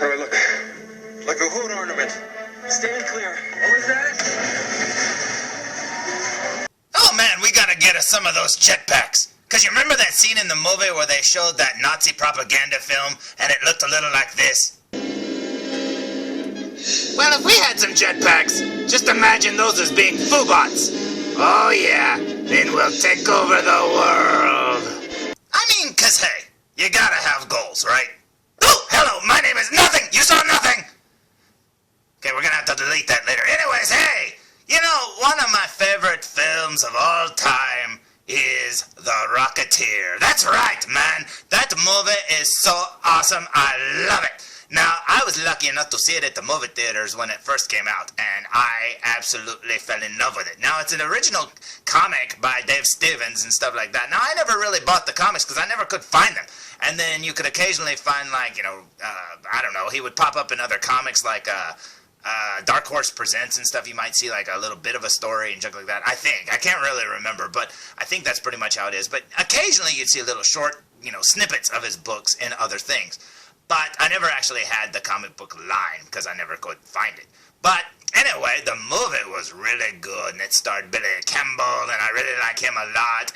How do I look? Like a hood ornament. Stand clear. What was that? Oh man, we gotta get us some of those jetpacks. Cause you remember that scene in the movie where they showed that Nazi propaganda film and it looked a little like this? Well, if we had some jetpacks, just imagine those as being Fubots. Oh yeah, then we'll take over the world. I mean, cause hey, you gotta have goals, right? Oh, hello, my name is Nothing! You saw nothing! Okay, we're gonna have to delete that later. Anyways, hey! You know, one of my favorite films of all time is The Rocketeer. That's right, man! That movie is so awesome, I love it! Now, I was lucky enough to see it at the movie theaters when it first came out, and I absolutely fell in love with it. Now, it's an original comic by Dave Stevens and stuff like that. Now, I never really bought the comics because I never could find them. And then you could occasionally find, like, you know, I don't know, he would pop up in other comics like Dark Horse Presents and stuff. You might see, like, a little bit of a story and junk like that. I think. I can't really remember, but I think that's pretty much how it is. But occasionally you'd see little short, you know, snippets of his books and other things. But I never actually had the comic book line because I never could find it. But anyway, the movie was really good, and it starred Billy Campbell, and I really like him a lot.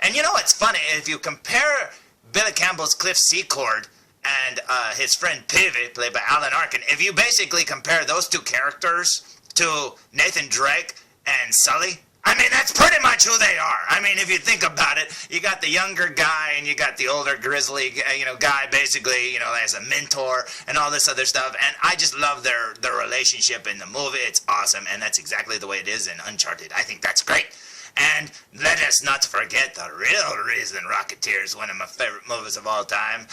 And you know what's funny? If you compare Billy Campbell's Cliff Secord and his friend Peavy, played by Alan Arkin, if you basically compare those two characters to Nathan Drake and Sully, I mean, that's pretty much who they are. I mean, if you think about it, you got the younger guy and you got the older grizzly, you know, guy basically, you know, as a mentor and all this other stuff. And I just love their relationship in the movie. It's awesome, and that's exactly the way it is in Uncharted. I think that's great. And let us not forget the real reason Rocketeer is one of my favorite movies of all time.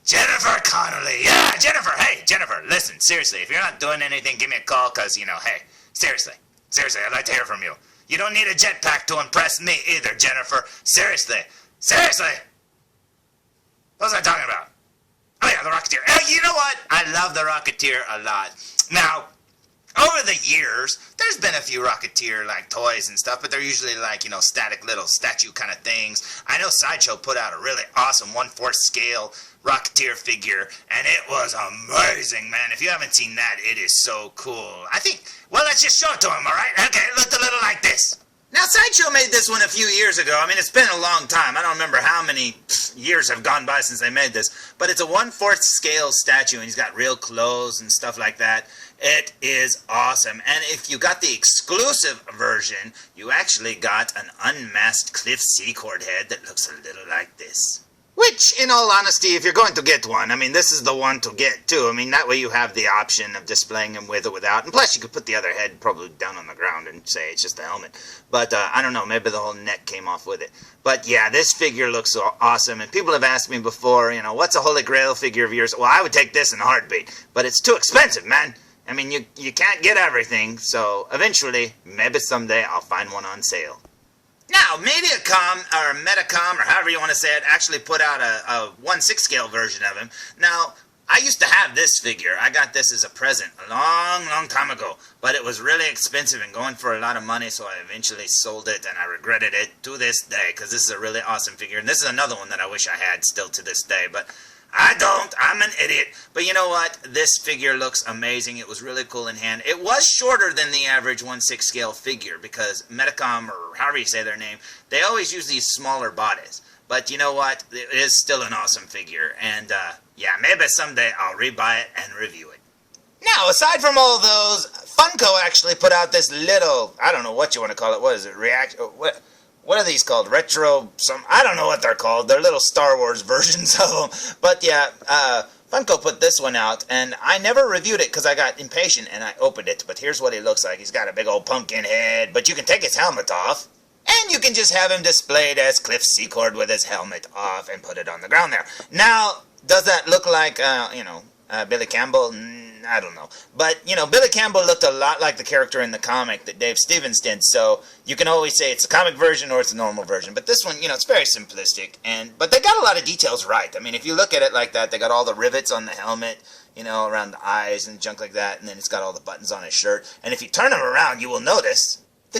Jennifer Connelly. Yeah, Jennifer. Hey, Jennifer, listen, seriously, if you're not doing anything, give me a call because, you know, hey, seriously, I'd like to hear from you. You don't need a jetpack to impress me either, Jennifer. Seriously. What was I talking about? Oh yeah, The Rocketeer. You know what? I love The Rocketeer a lot. Now, over the years, there's been a few Rocketeer, like, toys and stuff, but they're usually, like, you know, static little statue kind of things. I know Sideshow put out a really awesome 1/4 scale Rocketeer figure, and it was amazing, man. If you haven't seen that, it is so cool. I think, well, let's just show it to him, all right? Okay, it looked a little like this. Now, Sideshow made this one a few years ago. I mean, it's been a long time. I don't remember how many years have gone by since they made this. But it's a 1/4 scale statue, and he's got real clothes and stuff like that. It is awesome. And if you got the exclusive version, you actually got an unmasked Cliff Secord head that looks a little like this. Which, in all honesty, if you're going to get one, I mean, this is the one to get, too. I mean, that way you have the option of displaying him with or without. And plus, you could put the other head probably down on the ground and say it's just a helmet. But, I don't know, maybe the whole neck came off with it. But, yeah, this figure looks awesome. And people have asked me before, you know, what's a Holy Grail figure of yours? Well, I would take this in a heartbeat. But it's too expensive, man. I mean, you can't get everything. So, eventually, maybe someday, I'll find one on sale. Now, Mediacom, or Metacom, or however you want to say it, actually put out a 1/6 scale version of him. Now, I used to have this figure. I got this as a present a long time ago. But it was really expensive and going for a lot of money, so I eventually sold it, and I regretted it to this day, because this is a really awesome figure. And this is another one that I wish I had still to this day, but I don't. I'm an idiot. But you know what? This figure looks amazing. It was really cool in hand. It was shorter than the average 1/6 scale figure because Metacom, or however you say their name, they always use these smaller bodies. But you know what? It is still an awesome figure. And, yeah, maybe someday I'll rebuy it and review it. Now, aside from all those, Funko actually put out this little, I don't know what you want to call it. What is it? What are these called? Retro, I don't know what they're called. They're little Star Wars versions of them. But yeah, Funko put this one out, and I never reviewed it because I got impatient and I opened it. But here's what he looks like. He's got a big old pumpkin head, but you can take his helmet off. And you can just have him displayed as Cliff Secord with his helmet off and put it on the ground there. Now, does that look like, Billy Campbell? I don't know. But, you know, Billy Campbell looked a lot like the character in the comic that Dave Stevens did, so you can always say it's a comic version or it's a normal version. But this one, you know, it's very simplistic, but they got a lot of details right. I mean, if you look at it like that, they got all the rivets on the helmet, you know, around the eyes and junk like that, and then it's got all the buttons on his shirt. And if you turn him around, you will notice The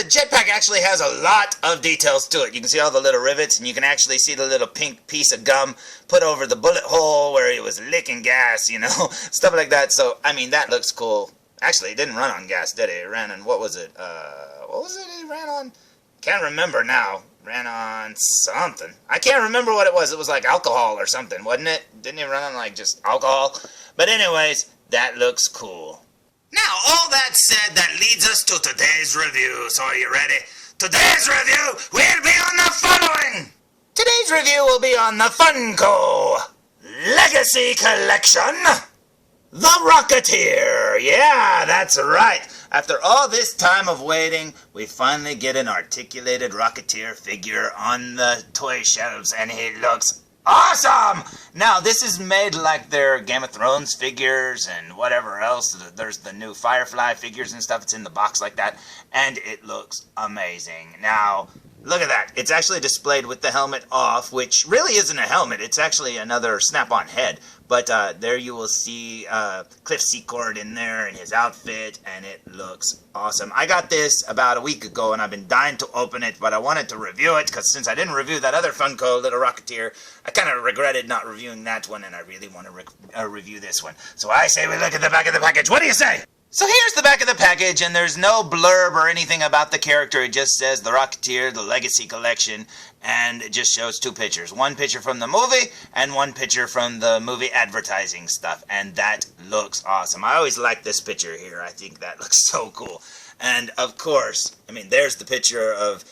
jetpack actually has a lot of details to it. You can see all the little rivets, and you can actually see the little pink piece of gum put over the bullet hole where he was licking gas, you know, stuff like that. So, I mean, that looks cool. Actually, it didn't run on gas, did it? It ran on, what was it? What was it it ran on? Can't remember now. Ran on something. I can't remember what it was. It was like alcohol or something, wasn't it? Didn't it run on like just alcohol? But anyways, that looks cool. Now, all that said, that leads us to today's review. So are you ready? Today's review will be on the following. Today's review will be on the Funko Legacy Collection, The Rocketeer. Yeah, that's right. After all this time of waiting, we finally get an articulated Rocketeer figure on the toy shelves, and he looks awesome! Now, this is made like their Game of Thrones figures and whatever else. There's the new Firefly figures and stuff. It's in the box like that, and it looks amazing. Now, look at that. It's actually displayed with the helmet off, which really isn't a helmet. It's actually another snap-on head. But there you will see Cliff Secord in there in his outfit, and it looks awesome. I got this about a week ago, and I've been dying to open it, but I wanted to review it, because since I didn't review that other Funko Little Rocketeer, I kind of regretted not reviewing that one, and I really want to review this one. So I say we look at the back of the package. What do you say? So here's the back of the package, and there's no blurb or anything about the character. It just says The Rocketeer, The Legacy Collection, and it just shows two pictures. One picture from the movie, and one picture from the movie advertising stuff, and that looks awesome. I always like this picture here. I think that looks so cool. And, of course, I mean, there's the picture of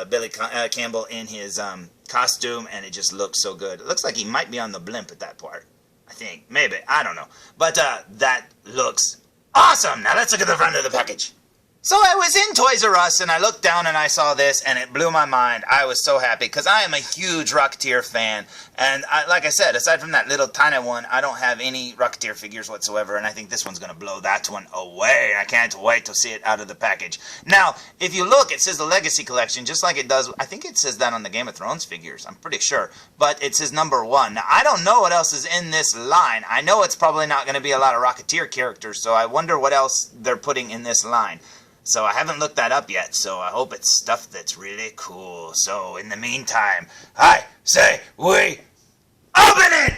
Billy Campbell in his costume, and it just looks so good. It looks like he might be on the blimp at that part. I think. Maybe. I don't know. But that looks awesome! Now let's look at the front of the package. So I was in Toys R Us, and I looked down and I saw this, and it blew my mind. I was so happy, because I am a huge Rocketeer fan. And like I said, aside from that little tiny one, I don't have any Rocketeer figures whatsoever, and I think this one's going to blow that one away. I can't wait to see it out of the package. Now, if you look, it says the Legacy Collection, just like it does. I think it says that on the Game of Thrones figures. I'm pretty sure. But it says #1. Now, I don't know what else is in this line. I know it's probably not going to be a lot of Rocketeer characters, so I wonder what else they're putting in this line. So I haven't looked that up yet, so I hope it's stuff that's really cool. So in the meantime, I say we open it!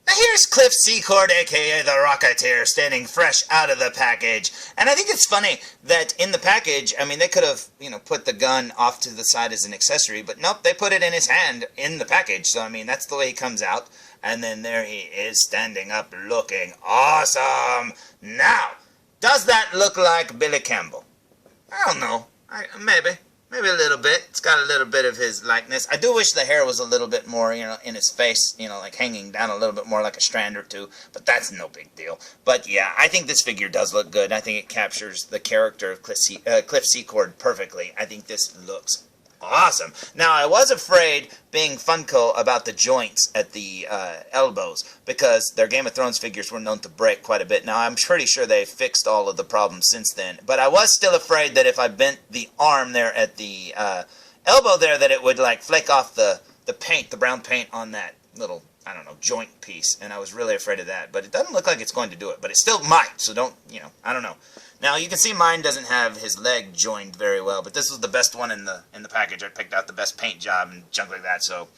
Now here's Cliff Secord, aka the Rocketeer, standing fresh out of the package. And I think it's funny that in the package, I mean, they could have, you know, put the gun off to the side as an accessory, but nope, they put it in his hand in the package. So, I mean, that's the way he comes out. And then there he is, standing up, looking awesome. Now, does that look like Billy Campbell? I don't know. Maybe a little bit. It's got a little bit of his likeness. I do wish the hair was a little bit more, you know, in his face, you know, like hanging down a little bit more like a strand or two, but that's no big deal. But yeah, I think this figure does look good. I think it captures the character of Cliff Secord perfectly. I think this looks awesome. Now, I was afraid, being Funko, about the joints at the elbows, because their Game of Thrones figures were known to break quite a bit. Now, I'm pretty sure they've fixed all of the problems since then, but I was still afraid that if I bent the arm there at the elbow there, that it would, like, flake off the paint, the brown paint on that little, I don't know, joint piece, and I was really afraid of that. But it doesn't look like it's going to do it, but it still might, so don't, you know, I don't know. Now, you can see mine doesn't have his leg joined very well, but this was the best one in the package. I picked out the best paint job and junk like that, so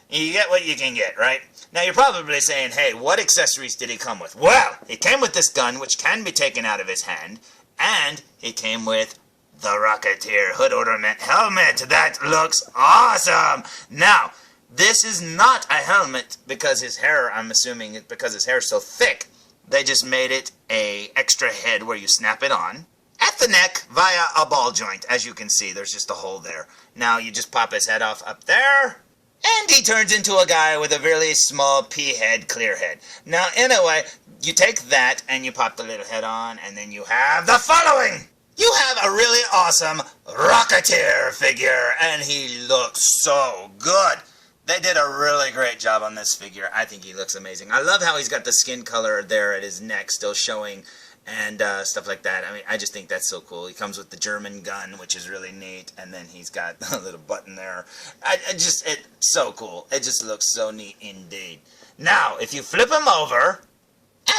you get what you can get, right? Now, you're probably saying, hey, what accessories did he come with? Well, he came with this gun, which can be taken out of his hand, and he came with the Rocketeer hood ornament helmet. That looks awesome! Now, this is not a helmet because his hair, I'm assuming, because his hair is so thick, they just made it a extra head where you snap it on at the neck via a ball joint. As you can see, there's just a hole there. Now you just pop his head off up there, and he turns into a guy with a really small pea head, clear head. Now, anyway, you take that and you pop the little head on, and then you have the following. You have a really awesome Rocketeer figure, and he looks so good. They did a really great job on this figure. I think he looks amazing. I love how he's got the skin color there at his neck still showing and stuff like that. I mean, I just think that's so cool. He comes with the German gun, which is really neat, and then he's got a little button there. It's so cool. It just looks so neat indeed. Now, if you flip him over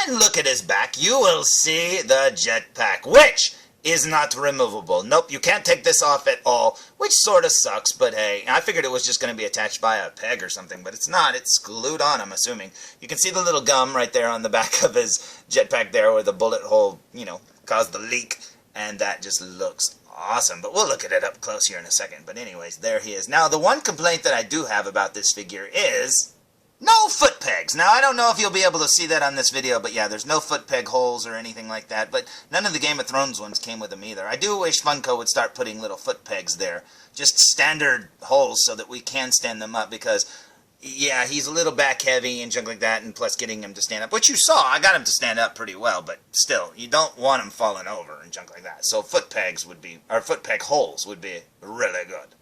and look at his back, you will see the jetpack, which is not removable. Nope, you can't take this off at all, which sort of sucks, but hey, I figured it was just going to be attached by a peg or something, but it's not. It's glued on, I'm assuming. You can see the little gum right there on the back of his jetpack there where the bullet hole, caused the leak, and that just looks awesome. But we'll look at it up close here in a second. But anyways, there he is. Now, the one complaint that I do have about this figure is no foot pegs. Now, I don't know if you'll be able to see that on this video, but yeah, there's no foot peg holes or anything like that, but none of the Game of Thrones ones came with them either. I do wish Funko would start putting little foot pegs there, just standard holes so that we can stand them up, because, yeah, he's a little back heavy and junk like that, and plus getting him to stand up, which you saw, I got him to stand up pretty well, but still, you don't want him falling over and junk like that. So foot peg holes would be really good.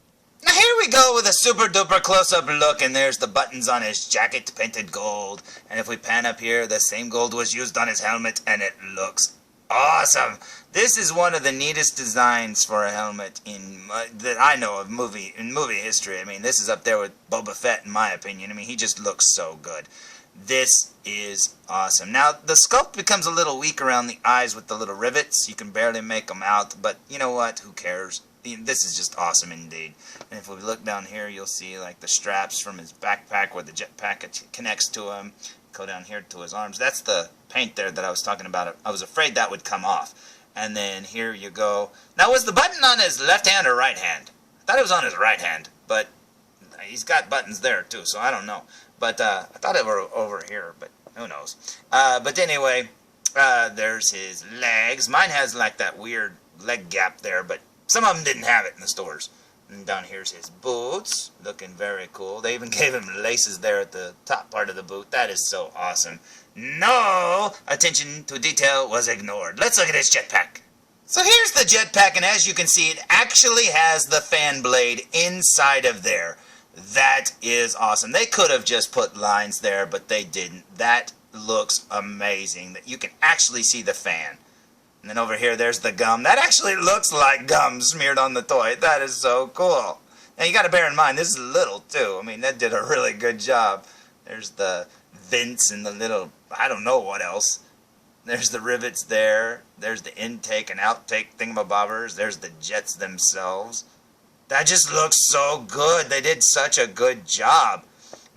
Now here we go with a super duper close-up look, and there's the buttons on his jacket painted gold, and if we pan up here, the same gold was used on his helmet, and it looks awesome. This is one of the neatest designs for a helmet that I know of in movie history. I mean, this is up there with Boba Fett in my opinion. I mean, he just looks so good. This is awesome. Now, the sculpt becomes a little weak around the eyes with the little rivets. You can barely make them out, but you know what? Who cares? This is just awesome indeed. And if we look down here, you'll see like the straps from his backpack where the jetpack connects to him. Go down here to his arms. That's the paint there that I was talking about. I was afraid that would come off. And then here you go. Now, was the button on his left hand or right hand? I thought it was on his right hand, but he's got buttons there too, so I don't know. But I thought it were over here, but who knows. But anyway, there's his legs. Mine has like that weird leg gap there, but some of them didn't have it in the stores. And down here's his boots, looking very cool. They even gave him laces there at the top part of the boot. That is so awesome. No attention to detail was ignored. Let's look at his jetpack. So here's the jetpack, and as you can see, it actually has the fan blade inside of there. That is awesome. They could have just put lines there, but they didn't. That looks amazing, that you can actually see the fan. And then over here, there's the gum. That actually looks like gum smeared on the toy. That is so cool. Now, you got to bear in mind, this is little, too. I mean, that did a really good job. There's the vents and the little, I don't know what else. There's the rivets there. There's the intake and outtake thingamabobbers. There's the jets themselves. That just looks so good. They did such a good job.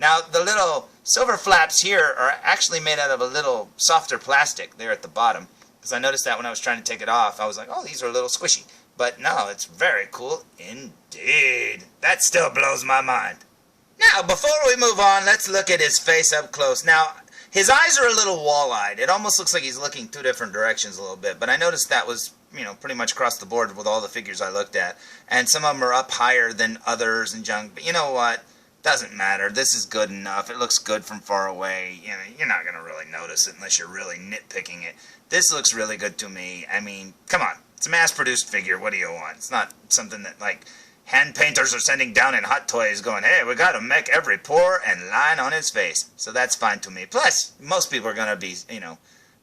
Now, the little silver flaps here are actually made out of a little softer plastic there at the bottom. Because I noticed that when I was trying to take it off, I was like, oh, these are a little squishy. But no, it's very cool indeed. That still blows my mind. Now, before we move on, let's look at his face up close. Now, his eyes are a little wall-eyed. It almost looks like he's looking two different directions a little bit. But I noticed that was, pretty much across the board with all the figures I looked at. And some of them are up higher than others and junk. But you know what? Doesn't matter. This is good enough. It looks good from far away. You're not going to really notice it unless you're really nitpicking it. This looks really good to me. I mean, come on. It's a mass-produced figure. What do you want? It's not something that, like, hand painters are sending down in Hot Toys going, hey, we got to make every pore and line on his face. So that's fine to me. Plus, most people are going to be,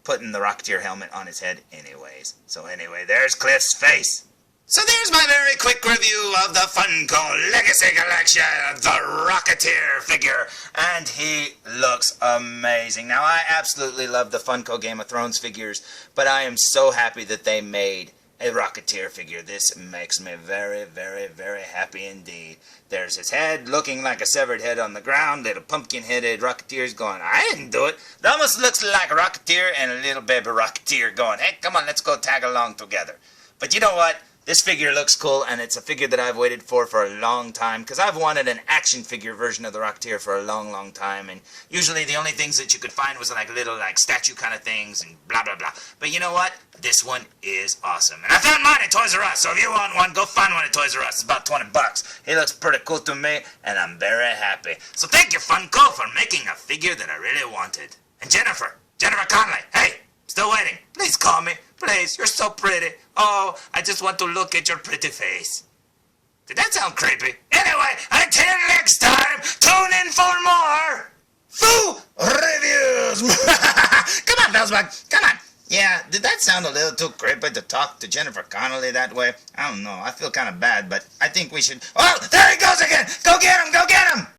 putting the Rocketeer helmet on his head anyways. So anyway, there's Cliff's face. So there's my very quick review of the Funko Legacy Collection, the Rocketeer figure, and he looks amazing. Now, I absolutely love the Funko Game of Thrones figures, but I am so happy that they made a Rocketeer figure. This makes me very, very, very happy indeed. There's his head looking like a severed head on the ground, little pumpkin-headed Rocketeer's going, I didn't do it. It almost looks like a Rocketeer and a little baby Rocketeer going, hey, come on, let's go tag along together. But you know what? This figure looks cool, and it's a figure that I've waited for a long time, because I've wanted an action figure version of the Rocketeer for a long, long time, and usually the only things that you could find was like little statue kind of things and blah, blah, blah. But you know what? This one is awesome. And I found mine at Toys R Us, so if you want one, go find one at Toys R Us. It's about 20 bucks. He looks pretty cool to me, and I'm very happy. So thank you, Funko, for making a figure that I really wanted. And Jennifer Connelly, hey! Still waiting. Please call me. Please, you're so pretty. Oh, I just want to look at your pretty face. Did that sound creepy? Anyway, until next time, tune in for more Foo Reviews. Come on, felzbug. Come on. Yeah, did that sound a little too creepy to talk to Jennifer Connelly that way? I don't know. I feel kind of bad, but I think we should... Oh, there he goes again. Go get him. Go get him.